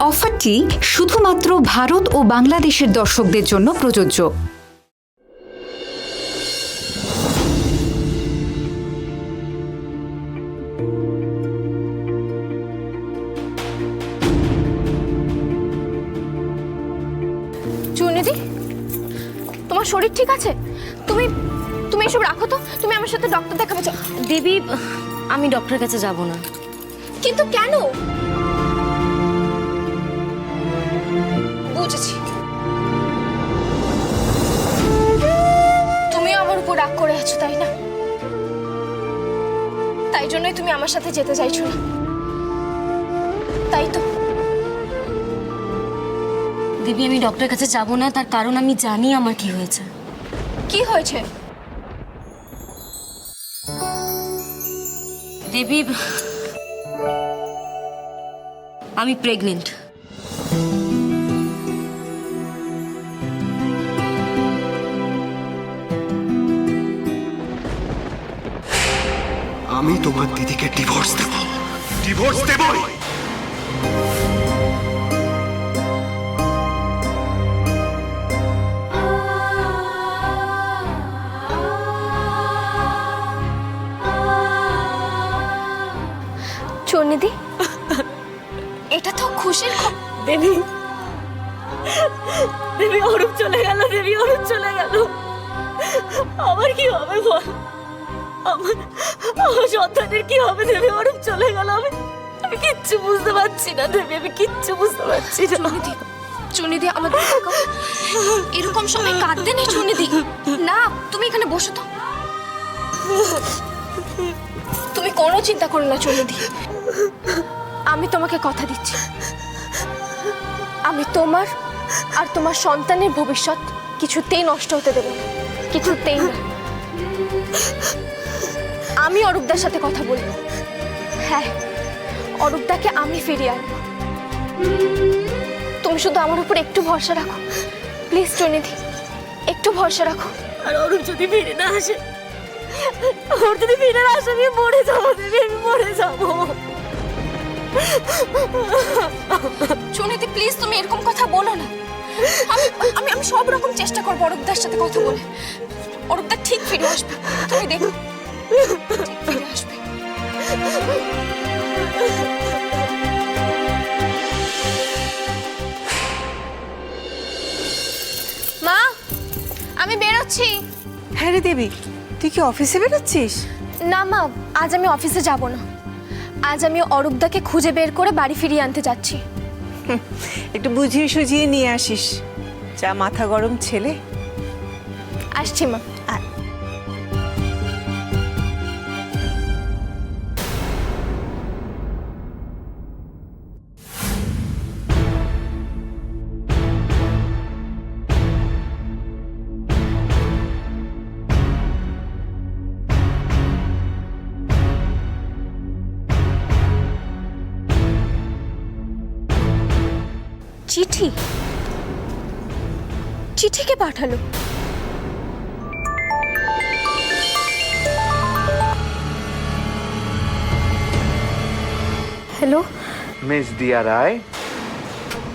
অফারটি শুধুমাত্র ভারত ও বাংলাদেশের দর্শকদের জন্য প্রযোজ্য। চুনিদি, তোমার শরীর ঠিক আছে? তুমি তুমি এসব রাখো তো, তুমি আমার সাথে ডক্টর দেখাবে। দেবী, আমি ডক্টরের কাছে যাব না। কিন্তু কেন? বুঝেছি, তুমিও আমার উপর রাগ করে আছো, তাই না? তাই জন্যই তুমি আমার সাথে যেতে চাইছো না, তাই তো? দেবী, আমি ডক্টরের কাছে যাব না, তার কারণ আমি জানি আমার কি হয়েছে। কি হয়েছে? দেবী, আমি প্রেগনেন্ট। আমি তোমার দিদিকে ডিভোর্স দেব, ডিভোর্স দেবই। চুনিদি, এটা তো খুশির দেবী, দেবী অরূপ চলে গেল, দেবী অরূপ চলে গেল। আমার কি হবে বল? আমার সন্তানের কি হবে? দেবী অরূপ চলে গেল। আমি কিচ্ছু বুঝতে পারছি না দেবী, আমি কিচ্ছু বুঝতে পারছি না। চুনিদি, আমাদের এরকম সময় কাঁদতে নেই। চুনিদি, না, তুমি এখানে বসো তো। তুমি কোনো চিন্তা করো না চুনিদি, আমি তোমাকে কথা দিচ্ছি, আমি তোমার আর তোমার সন্তানের ভবিষ্যৎ কিছুতেই নষ্ট হতে দেব না, কিছুতেই না। আমি অরূপদার সাথে কথা বলবো। হ্যাঁ, অরূপদাকে আমি ফিরিয়ে আনবো। তুমি শুধু আমার উপর একটু ভরসা রাখো, প্লিজ চুনিদি, একটু ভরসা রাখো। আর অরূপ যদি ফিরে না আসে, ওর যদি ফিরে না আসে, আমি মরে যাবো দেবী, আমি মরে যাবো। চুনিদি, প্লিজ তুমি এরকম কথা বলো না। আমি আমি সব রকম চেষ্টা করবো অরূপদার সাথে কথা বলে। অরূপদা ঠিক ফিরে আসবে, তুমি দেখো, ঠিক ফিরে আসবে। মা, আমি বেরোচ্ছি। হ্যাঁ রে দেবী, তুই কি অফিসে বেরোচ্ছিস? না মা, আজ আমি অফিসে যাব না। আজ আমি অরূপদাকে খুঁজে বের করে বাড়ি ফিরিয়ে আনতে যাচ্ছি। একটু বুঝিয়ে সুঝিয়ে নিয়ে আসিস, যা মাথা গরম ছেলে। আসছি মা। চিঠি? চিঠি কে পাঠালো? হ্যালো মিস দিয়া রায়,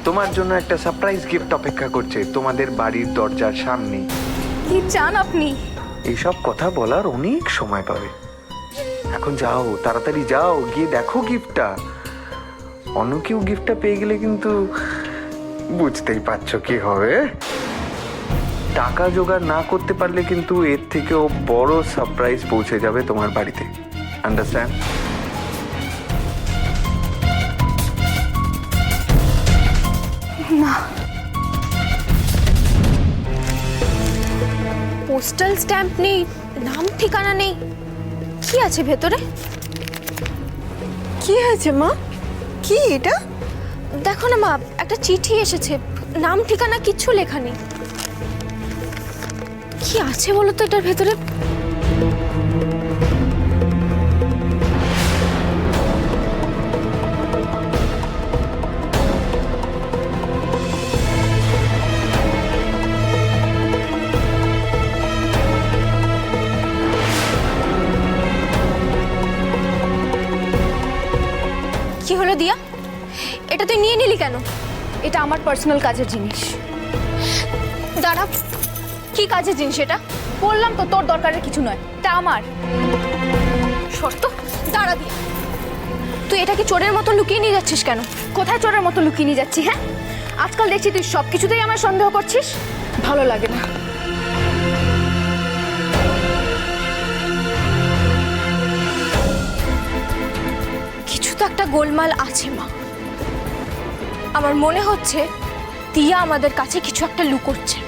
তোমার জন্য একটা সারপ্রাইজ গিফট অপেক্ষা করছে তোমাদের বাড়ির দরজার সামনে। কি চান আপনি? এইসব কথা বলার অনেক সময় পাবে। এখন যাও, তাড়াতাড়ি যাও, গিয়ে দেখো গিফটটা। অন্য কেউ গিফটটা পেয়ে গেলে কিন্তু বুঝতেই পারছো কি হবে। টাকা জোগাড় না করতে পারলে কিন্তু এর থেকেও বড় সারপ্রাইজ পৌঁছে যাবে তোমার বাড়িতে। আন্ডারস্ট্যান্ড? না, পোস্টাল স্ট্যাম্প নেই, নাম ঠিকানা নেই, কি আছে ভেতরে? কি হয়েছে মা? কি এটা? দেখো না মা, একটা চিঠি এসেছে, নাম ঠিকানা কিচ্ছু লেখা নেই। কি আছে বলো তো এটার ভেতরে? কি হলো দিয়া? এটা তুই নিয়ে নিলি কেন? এটা আমার পার্সোনাল কাজের জিনিস। দাঁড়া, কি কাজের জিনিস এটা? বললাম তো তোর দরকারের কিছু নয়, এটা আমার। শর্ত দাঁড়া দিয়ে, তুই এটাকে চোরের মতো লুকিয়ে নিয়ে যাচ্ছিস কেন? কোথায় চোরের মতো লুকিয়ে নিয়ে যাচ্ছি? হ্যাঁ, আজকাল দেখছি তুই সব কিছুতেই আমার সন্দেহ করছিস, ভালো লাগে না। কিছু তো একটা গোলমাল আছে মা। আমার মনে হচ্ছে তিয়া আমাদের কাছে কিছু একটা লুকোচ্ছে।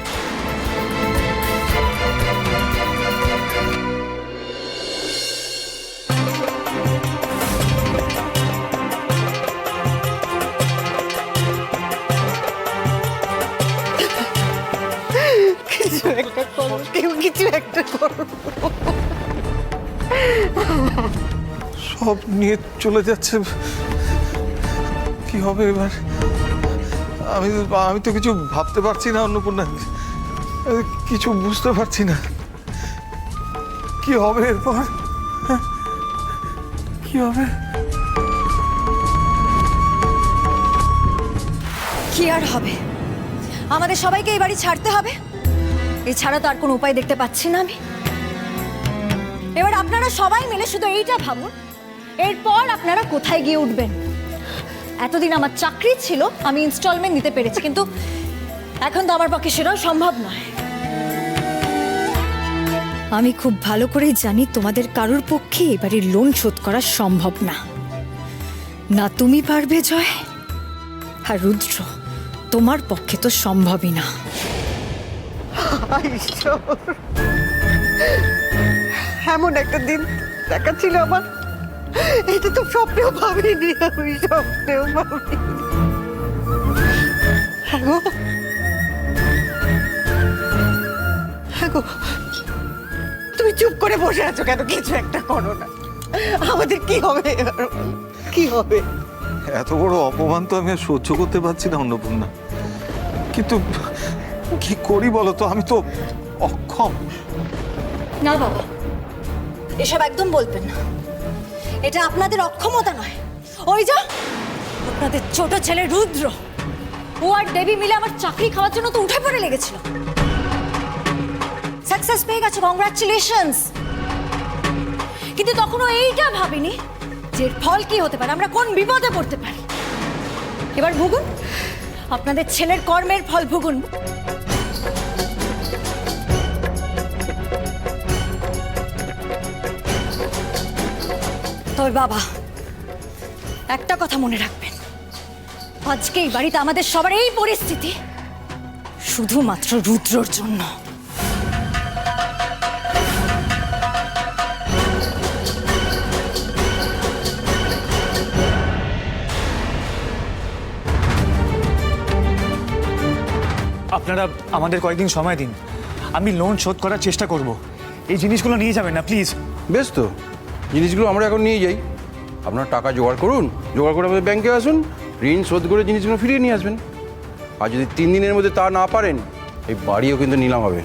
কিছু একটা করো, কেউ কিছু একটা করো। সব নিয়ে চলে যাচ্ছে, কি হবে এবার? আমি তো কিছু ভাবতে পারছি না অন্নপূর্ণা, কিছু বুঝতে পারছি না কি হবে এরপর। হ্যাঁ? কি হবে? কি আর হবে, আমাদের সবাইকে এই বাড়ি ছাড়তে হবে। এছাড়া তো আর কোনো উপায় দেখতে পাচ্ছি না আমি। এবার আপনারা সবাই মিলে শুধু এইটা ভাবুন, এরপর আপনারা কোথায় গিয়ে উঠবেন। এতদিন আমার চাকরি ছিল, আমি ইনস্টলমেন্ট দিতে পেরেছি, কিন্তু এখন তো আমার পক্ষে সেটাও সম্ভব নয়। আমি খুব ভালো করেই জানি তোমাদের কারোর পক্ষে এই বাড়ির লোন শোধ করা সম্ভব না। না তুমি পারবে জয়, আর রুদ্র তোমার পক্ষে তো সম্ভবই না। ঈশ্বর, এমন একটা দিন দেখা ছিল আমার, এটা তো স্বপ্নেও ভাবিনি, আমি স্বপ্নেও ভাবিনি। হ্যাঁ গো, হ্যাঁ গো, তুমি চুপ করে বসে আছো কেন? কিছু একটা করো না, আমাদের কি হবে এবার? কি হবে? এত বড় অপমান তো আমি আর সহ্য করতে পারছি না অন্নপূর্ণা, কিন্তু কি করি বলো তো? আমি তো অক্ষম। না বাবা, এসব একদম বলবেন না। এটা আপনাদের অক্ষমতা নয়, ওই যে আপনাদের ছোট ছেলে রুদ্র, ও আর দেবী মিলে আমার চাকরি খাওয়ার জন্য তো উঠে পড়ে লেগেছিল। সাকসেস পেয়ে গেছে, কংগ্রাচুলেশনস। কিন্তু তখনও এইটা ভাবিনি যে এর ফল কি হতে পারে, আমরা কোন বিপদে পড়তে পারি। এবার ভুগুন, আপনাদের ছেলের কর্মের ফল ভুগুন। তবে বাবা, একটা কথা মনে রাখবেন, আজকে এই বাড়িতে আমাদের সবার এই পরিস্থিতি শুধুমাত্র রুদ্রর জন্য। আপনারা আমাদের কয়েকদিন সময় দিন, আমি লোন শোধ করার চেষ্টা করব। এই জিনিসগুলো নিয়ে যাবেন না প্লিজ। বেশ তো, জিনিসগুলো আমরা এখন নিয়ে যাই। আপনার টাকা জোগাড় করুন, জোগাড় করে আমাদের ব্যাংকে আসুন, ঋণ শোধ করে জিনিসগুলো ফিরিয়ে নিয়ে আসবেন। আর যদি 3 দিনের মধ্যে তা না পারেন, এই বাড়িও কিন্তু নিলাম হবে।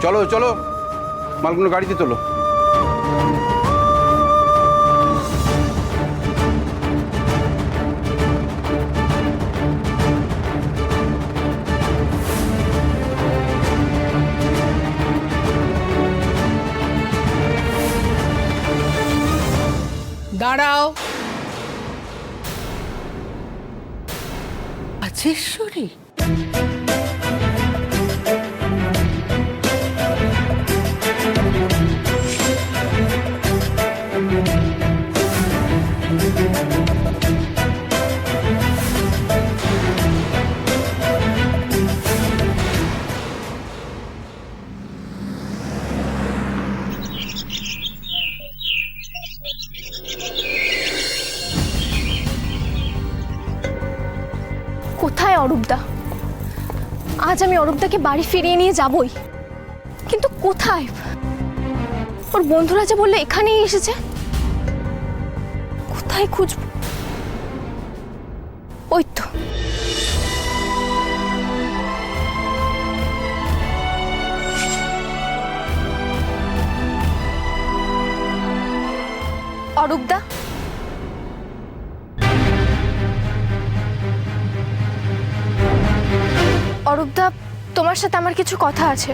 চলো চলো, মালগুলো গাড়িতে তোলো। দাঁড়াও, রাজেশ্বরী, কোথায় অরূপদা? আজ আমি অরূপদাকে বাড়ি ফিরিয়ে নিয়ে যাবই, কিন্তু কোথায়? ওর বন্ধুরা যে বললে এখানেই এসেছে, কোথায় খুঁজবো? ওই তো, অরূপদা, অরূপদা, তোমার সাথে আমার কিছু কথা আছে।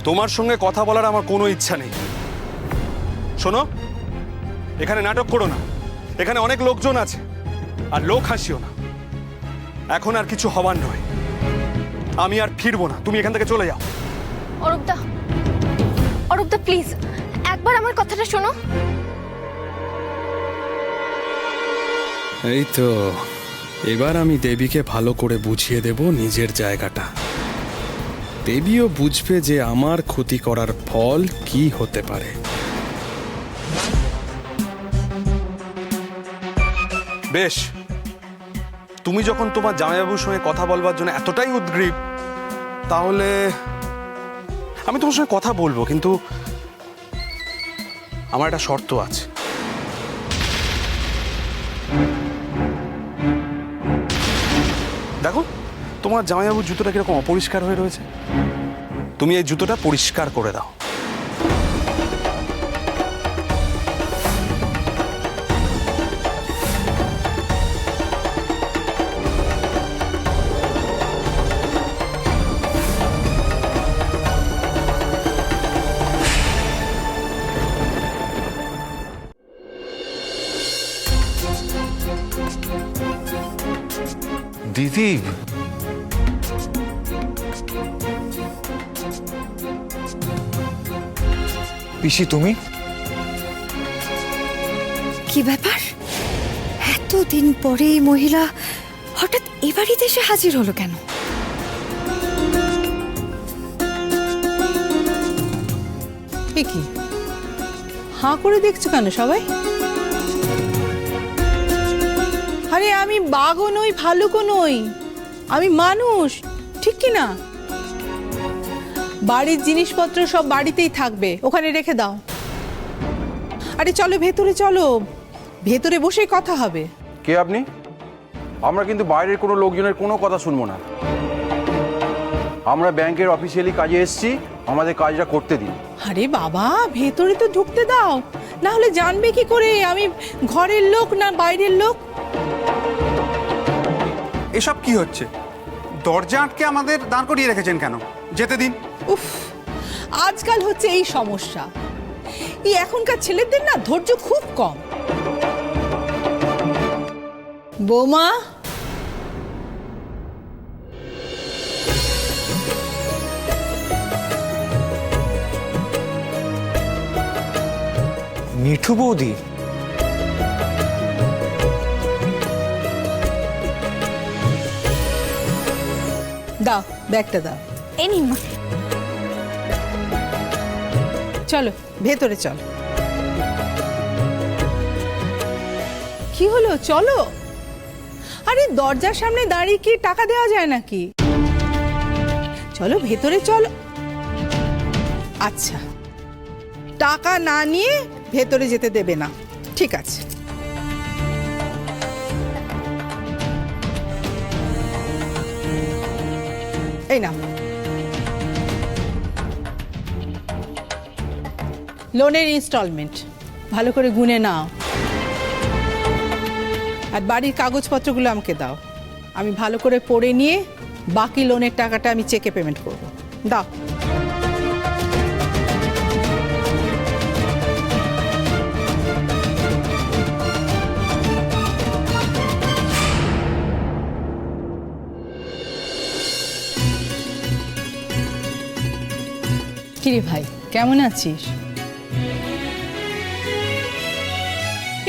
তোমার সঙ্গে কথা বলার আমার কোনো ইচ্ছা নেই। শোনো, এখানে নাটক করো না। এখানে অনেক লোকজন আছে, আর লোক হাসিও না। এখন আর কিছু হবার নয়। আমি আর ফিরবো না, তুমি এখান থেকে চলে যাও। অরূপদা, অরূপদা প্লিজ একবার আমার কথাটা শোনো। এই তো, এবার আমি দেবীকে ভালো করে বুঝিয়ে দেব নিজের জায়গাটা। দেবীও বুঝবে যে আমার ক্ষতি করার ফল কি হতে পারে। বেশ, তুমি যখন তোমার জামাইবাবুর সঙ্গে কথা বলবার জন্য এতটাই উদ্গ্রীব, তাহলে আমি তোমার সঙ্গে কথা বলবো, কিন্তু আমার একটা শর্ত আছে। দেখো, তোমার জামাইবাবুর জুতোটা কিরকম অপরিষ্কার হয়ে রয়েছে। তুমি এই জুতোটা পরিষ্কার করে দাও। দিদি, পিসি তুমি? কি ব্যাপার, এতদিন পরে এই মহিলা হঠাৎ এ বাড়িতে এসে হাজির হলো কেন? এ কি হাঁ করে দেখছো কেন সবাই? আরে আমি বাঘও নই, ভালুকও নই, আমি মানুষ, ঠিক কি না? বাড়ির জিনিসপত্র সব বাড়িতেই থাকবে, ওখানে রেখে দাও। আরে চলো ভেতরে, চলো ভেতরে বসেই কথা হবে। কে আপনি? আমরা কিন্তু বাইরের কোনো লোকজনের কোনো কথা শুনবো না। আমরা ব্যাংকের অফিসিয়ালি কাজে এসেছি, আমাদের কাজটা করতে দিন। আরে বাবা, ভেতরে তো ঢুকতে দাও, না হলে জানবে কি করে আমি ঘরের লোক না বাইরের লোক? এসব কি হচ্ছে? দরজা আটকে আমাদের দাঁড় করিয়ে রেখেছেন কেন? যেতে দিন। উফ, আজকাল হচ্ছে এই সমস্যা। এই এখনকার ছেলেদের না ধৈর্য খুব কম। বৌমা, মিঠু বৌদি, দাও ব্যাগটা দাও। এই নিন মা। চলো ভেতরে চলো। কি হলো, চলো। আরে দরজার সামনে দাঁড়িয়ে কি টাকা দেওয়া যায় নাকি? চলো ভেতরে চলো। আচ্ছা, টাকা না নিয়ে ভেতরে যেতে দেবে না, ঠিক আছে। এই নাও লোনের ইনস্টলমেন্ট, ভালো করে গুনে নাও। আর বাড়ির কাগজপত্রগুলো আমাকে দাও, আমি ভালো করে পড়ে নিয়ে বাকি লোনের টাকাটা আমি চেকে পেমেন্ট করব। দাও। কিরে ভাই, কেমন আছিস?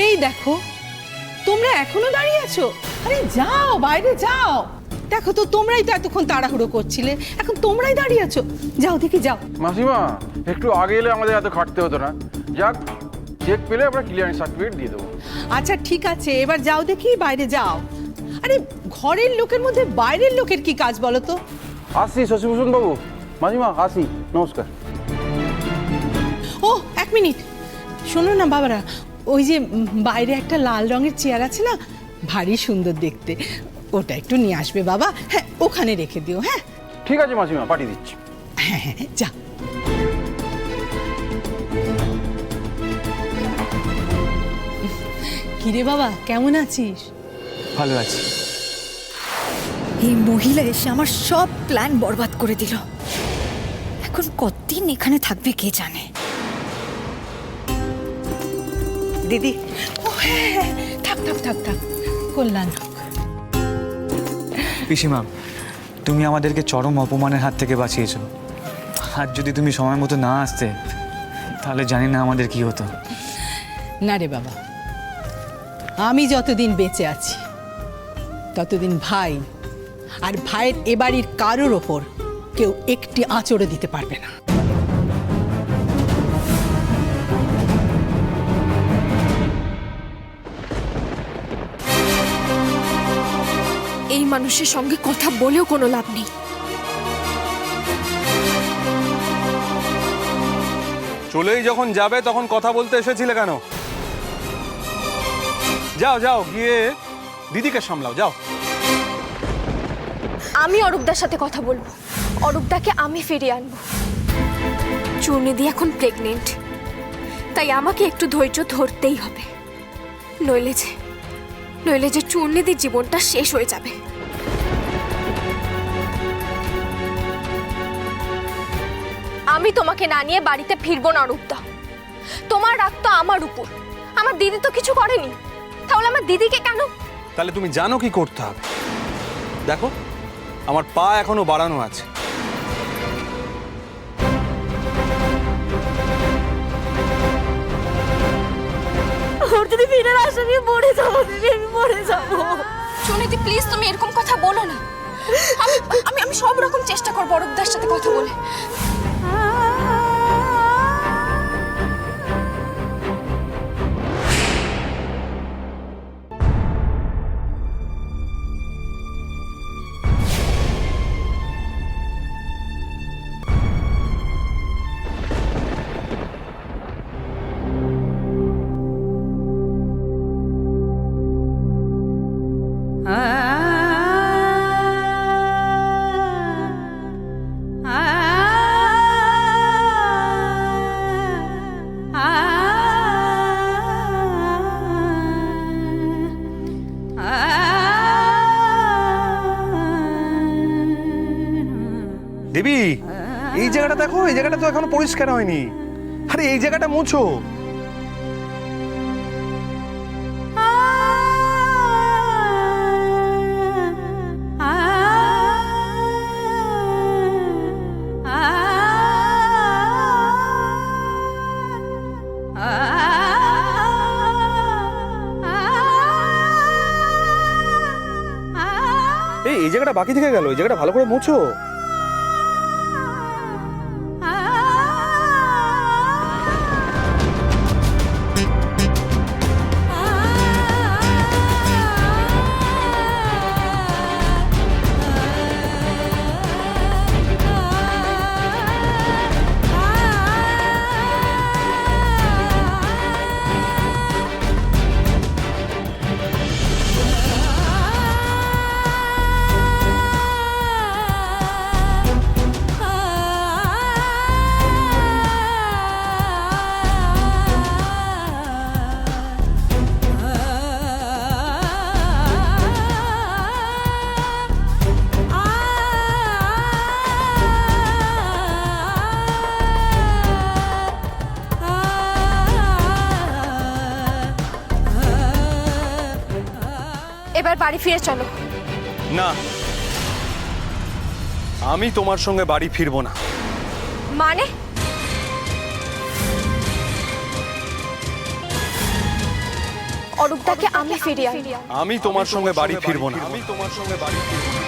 এই দেখো, তোমরা এখনো দাঁড়িয়ে আছো? আরে যাও, বাইরে যাও। দেখো তো, তোমরাই তো এতক্ষণ তাড়াহুড়ো করছিলে, এখন তোমরাই দাঁড়িয়ে আছো। যাও দেখি, যাও। মাসিমা, একটু আগে এলে আমাদের এত খাটতে হতো না। যাক, চেক পেলে আমরা ক্লিয়ারেন্স সার্টিফিকেট দিয়ে দেবো। আচ্ছা ঠিক আছে, এবার যাও দেখি, বাইরে যাও। আরে ঘরের লোকের মধ্যে বাইরের লোকের কি কাজ বলো তো? আসি শশীভূষণ বাবু। মাসিমা আসি, নমস্কার। ও এক মিনিট, শোনো না বাবারা, ওই যে বাইরে একটা লাল রঙের চেয়ার আছে না, ভারী সুন্দর দেখতে, ওটা একটু নিয়ে আসবে বাবা। হ্যাঁ, ওখানে রেখে দিও। হ্যাঁ ঠিক আছে মাসিমা, পাঠিয়ে দিচ্ছি। হ্যাঁ, যা। কিরে বাবা, কেমন আছিস? ভালো আছি। এই মহিলা এসে আমার সব প্ল্যান বরবাদ করে দিল। এখন কতদিন এখানে থাকবে কে জানে। দিদি, ও হ্যাঁ হ্যাঁ, থাক থাক থাক থাক, কল্যাণ। পিসিমা, তুমি আমাদেরকে চরম অপমানের হাত থেকে বাঁচিয়েছো। আর যদি তুমি সময় মতো না আসতে, তাহলে জানি না আমাদের কি হতো। না রে বাবা, আমি যতদিন বেঁচে আছি ততদিন ভাই আর ভাইয়ের এ বাড়ির কারোর ওপর কেউ একটি আঁচড়ে দিতে পারবে না। এই মানুষের সঙ্গে কথা বলেও কোনো লাভ নেই। চলেই যখন যাবে তখন কথা বলতে এসেছিলে কেন? যাও যাও, গিয়ে দিদিকে সামলাও, যাও। আমি অরূপদার সাথে কথা বলবো, অরূপদাকে আমি ফিরিয়ে আনবো। চূর্ণিদি এখন প্রেগনেন্ট, তাই আমাকে একটু ধৈর্য ধরতেই হবে, নইলে যে চূর্ণিদির জীবনটা শেষ হয়ে যাবে। আমি তোমাকে না নিয়ে বাড়িতে ফিরবো না অরূপদা। তোমার রাগ তো আমার উপর, আমার দিদি তো কিছু করেনি, তাহলে আমার দিদিকে কেন? তাহলে তুমি জানো কি করতে হবে। দেখো, আমার পা এখনো বাড়ানো আছে। ওর যদি ফিরে আসে আমি মরে যাবো দেবী, আমি মরে যাবো। চূর্ণিদি প্লিজ, তুমি এরকম কথা বলো না। আমি সব রকম চেষ্টা করবো অরূপদার সাথে কথা বলে। দেবী, এই জায়গাটা দেখো, এই জায়গাটা তো এখনো পরিষ্কার হয়নি। আরে এই জায়গাটা মুছো। এই জায়গাটা বাকি থেকে গেল, এই জায়গাটা ভালো করে মুছো। এবার বাড়ি ফিরে চলো। না, আমি তোমার সঙ্গে বাড়ি ফিরবো না। মানে? অরূপদাকে আমি ফিরিয়ে আনবো। আমি তোমার সঙ্গে বাড়ি ফিরবো না। আমি তোমার সঙ্গে বাড়ি ফিরবো না।